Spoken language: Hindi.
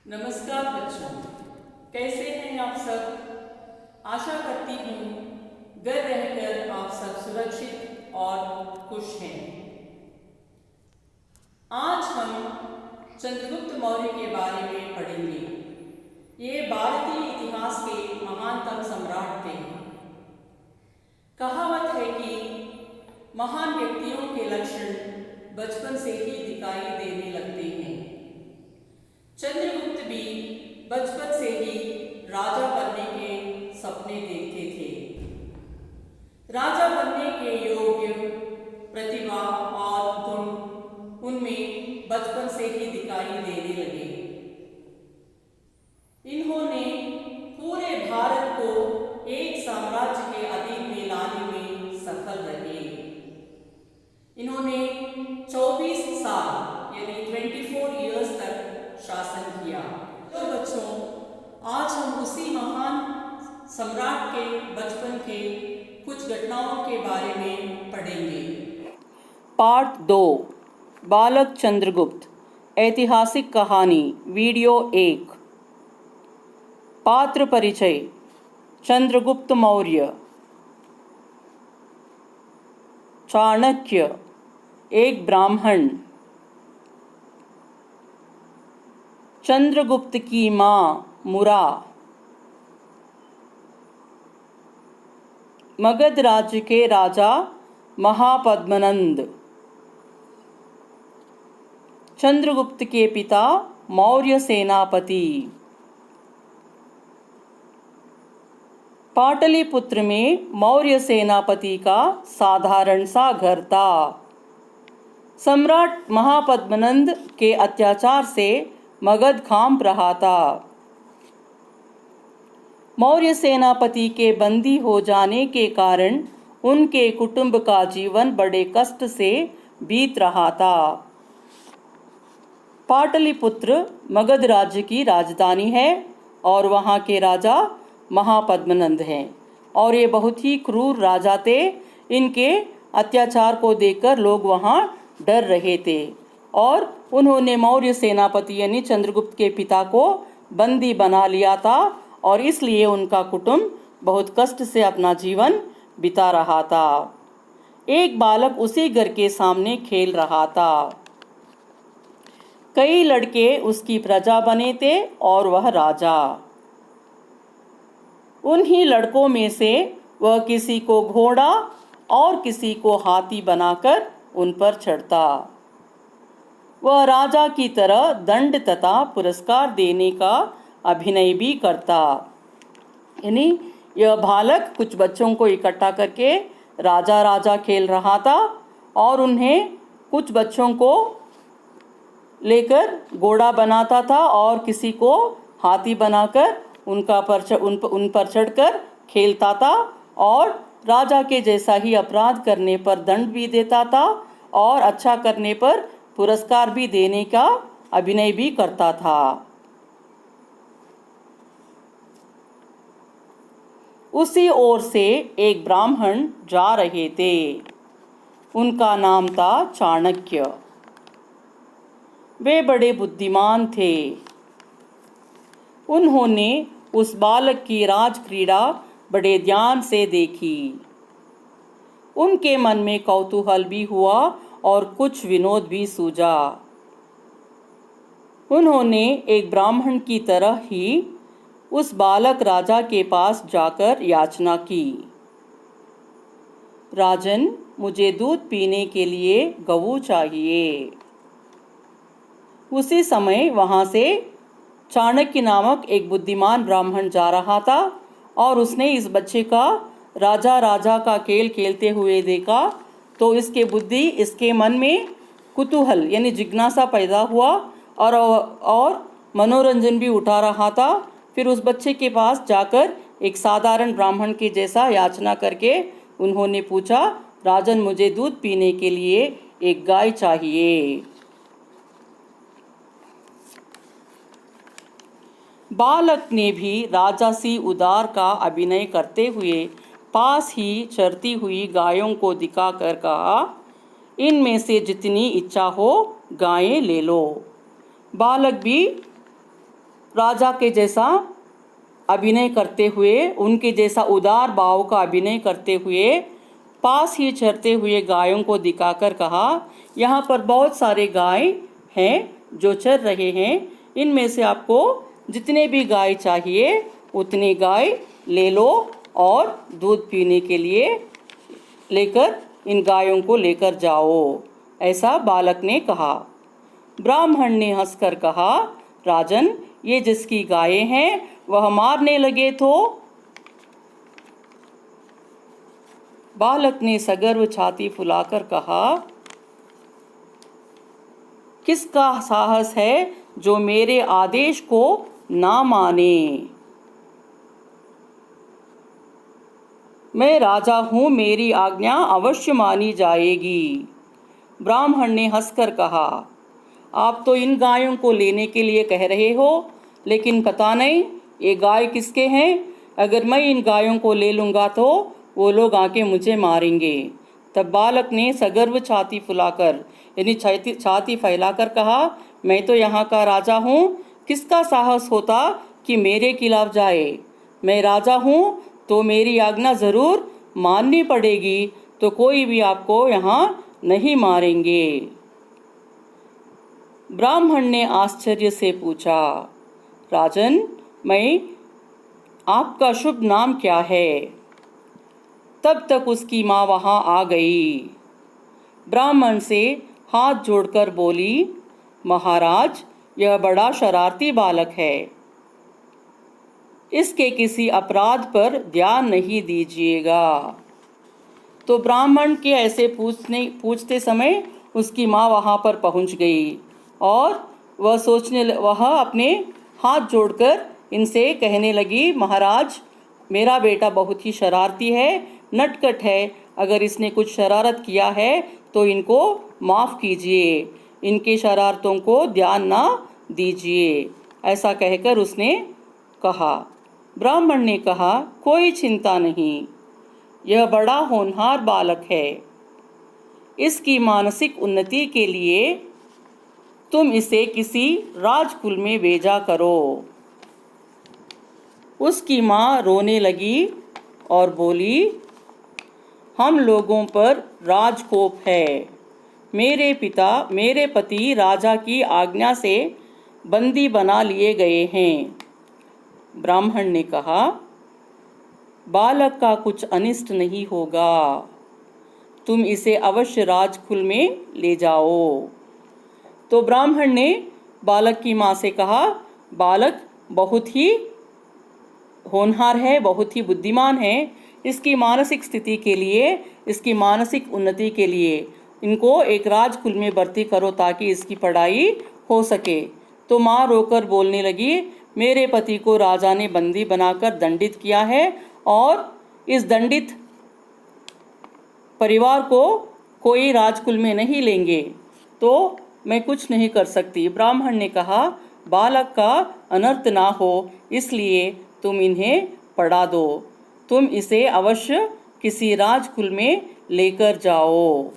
नमस्कार बच्चों, कैसे हैं आप सब। आशा करती हूँ घर रहकर आप सब सुरक्षित और खुश हैं। आज हम चंद्रगुप्त मौर्य के बारे में पढ़ेंगे। ये भारतीय इतिहास के महानतम सम्राट थे। कहावत है कि महान व्यक्तियों के लक्षण बचपन से ही दिखाई देने लगते हैं। चंद्रगुप्त भी बचपन से ही राजा बनने के सपने देखते थे। राजा बनने के योग्य प्रतिभा और गुण उनमें बचपन से ही दिखाई देने लगे। इन्होंने पूरे भारत को एक साम्राज्य के अधीन में लाने में सफल रहे। इन्होंने 24 साल यानी 24 इयर्स तक शासन किया। तो बच्चों, आज हम उसी महान सम्राट के बचपन के कुछ घटनाओं के बारे में पढ़ेंगे। पार्ट 2 बालक चंद्रगुप्त ऐतिहासिक कहानी वीडियो 1। पात्र परिचय। चंद्रगुप्त मौर्य। चाणक्य एक ब्राह्मण। चंद्रगुप्त की माँ मुरा। मगध राज्य के राजा महापद्मनंद। चंद्रगुप्त के पिता मौर्य सेनापति। पाटलिपुत्र में मौर्य सेनापति का साधारण सा घर था। सम्राट महापद्मनंद के अत्याचार से मगध कांप रहा था। मौर्य सेनापति के बंदी हो जाने के कारण उनके कुटुंब का जीवन बड़े कष्ट से बीत रहा था। पाटलिपुत्र मगध राज्य की राजधानी है और वहाँ के राजा महापद्मनंद हैं और ये बहुत ही क्रूर राजा थे। इनके अत्याचार को देखकर लोग वहाँ डर रहे थे और उन्होंने मौर्य सेनापति यानी चंद्रगुप्त के पिता को बंदी बना लिया था और इसलिए उनका कुटुंब बहुत कष्ट से अपना जीवन बिता रहा था। एक बालक उसी घर के सामने खेल रहा था। कई लड़के उसकी प्रजा बने थे और वह राजा। उन्हीं लड़कों में से वह किसी को घोड़ा और किसी को हाथी बनाकर उन पर चढ़ता। वह राजा की तरह दंड तथा पुरस्कार देने का अभिनय भी करता। यानी यह बालक कुछ बच्चों को इकट्ठा करके राजा राजा खेल रहा था और उन्हें कुछ बच्चों को लेकर घोड़ा बनाता था और किसी को हाथी बनाकर उन पर चढ़कर खेलता था और राजा के जैसा ही अपराध करने पर दंड भी देता था और अच्छा करने पर पुरस्कार भी देने का अभिनय भी करता था। उसी ओर से एक ब्राह्मण जा रहे थे। उनका नाम था चाणक्य। वे बड़े बुद्धिमान थे। उन्होंने उस बालक की राजक्रीड़ा बड़े ध्यान से देखी। उनके मन में कौतूहल भी हुआ और कुछ विनोद भी सूझा। उन्होंने एक ब्राह्मण की तरह ही उस बालक राजा के पास जाकर याचना की। राजन, मुझे दूध पीने के लिए गऊ चाहिए। उसी समय वहाँ से चाणक्य नामक एक बुद्धिमान ब्राह्मण जा रहा था और उसने इस बच्चे का राजा राजा का खेल खेलते हुए देखा तो इसके मन में कुतूहल यानी जिज्ञासा पैदा हुआ और मनोरंजन भी उठा रहा था। फिर उस बच्चे के पास जाकर एक साधारण ब्राह्मण के जैसा याचना करके उन्होंने पूछा, राजन, मुझे दूध पीने के लिए एक गाय चाहिए। बालक ने भी राजासी उदार का अभिनय करते हुए पास ही चरती हुई गायों को दिखाकर कहा, इनमें से जितनी इच्छा हो गायें ले लो। बालक भी राजा के जैसा अभिनय करते हुए, उनके जैसा उदार भाव का अभिनय करते हुए पास ही चरते हुए गायों को दिखाकर कहा, यहाँ पर बहुत सारे गाय हैं जो चर रहे हैं, इनमें से आपको जितने भी गाय चाहिए उतने गाय ले लो और दूध पीने के लिए लेकर इन गायों को लेकर जाओ, ऐसा बालक ने कहा। ब्राह्मण ने हंसकर कहा, राजन, ये जिसकी गायें हैं वह मारने लगे तो? बालक ने सगर्व छाती फुलाकर कहा, किसका साहस है जो मेरे आदेश को ना माने? मैं राजा हूँ, मेरी आज्ञा अवश्य मानी जाएगी। ब्राह्मण ने हंसकर कहा, आप तो इन गायों को लेने के लिए कह रहे हो, लेकिन पता नहीं ये गाय किसके हैं। अगर मैं इन गायों को ले लूँगा तो वो लोग आके मुझे मारेंगे। तब बालक ने सगर्व छाती फुलाकर यानी छाती फैलाकर कहा, मैं तो यहाँ का राजा हूँ, किसका साहस होता कि मेरे खिलाफ जाए। मैं राजा हूँ तो मेरी आज्ञा ज़रूर माननी पड़ेगी, तो कोई भी आपको यहाँ नहीं मारेंगे। ब्राह्मण ने आश्चर्य से पूछा, राजन, आपका शुभ नाम क्या है? तब तक उसकी माँ वहाँ आ गई। ब्राह्मण से हाथ जोड़कर बोली, महाराज, यह बड़ा शरारती बालक है, इसके किसी अपराध पर ध्यान नहीं दीजिएगा। तो ब्राह्मण के ऐसे पूछते समय उसकी माँ वहाँ पर पहुँच गई और वह अपने हाथ जोड़कर इनसे कहने लगी, महाराज, मेरा बेटा बहुत ही शरारती है, नटखट है, अगर इसने कुछ शरारत किया है तो इनको माफ़ कीजिए, इनके शरारतों को ध्यान ना दीजिए, ऐसा कहकर उसने कहा। ब्राह्मण ने कहा, कोई चिंता नहीं, यह बड़ा होनहार बालक है, इसकी मानसिक उन्नति के लिए तुम इसे किसी राजकुल में भेजा करो। उसकी माँ रोने लगी और बोली, हम लोगों पर राजकोप है, मेरे पति राजा की आज्ञा से बंदी बना लिए गए हैं। ब्राह्मण ने कहा, बालक का कुछ अनिष्ट नहीं होगा, तुम इसे अवश्य राजकुल में ले जाओ। तो ब्राह्मण ने बालक की माँ से कहा, बालक बहुत ही होनहार है, बहुत ही बुद्धिमान है, इसकी मानसिक स्थिति के लिए, इसकी मानसिक उन्नति के लिए इनको एक राजकुल में भर्ती करो ताकि इसकी पढ़ाई हो सके। तो माँ रोकर बोलने लगी, मेरे पति को राजा ने बंदी बनाकर दंडित किया है और इस दंडित परिवार को कोई राजकुल में नहीं लेंगे, तो मैं कुछ नहीं कर सकती। ब्राह्मण ने कहा, बालक का अनर्थ ना हो इसलिए तुम इन्हें पढ़ा दो, तुम इसे अवश्य किसी राजकुल में लेकर जाओ।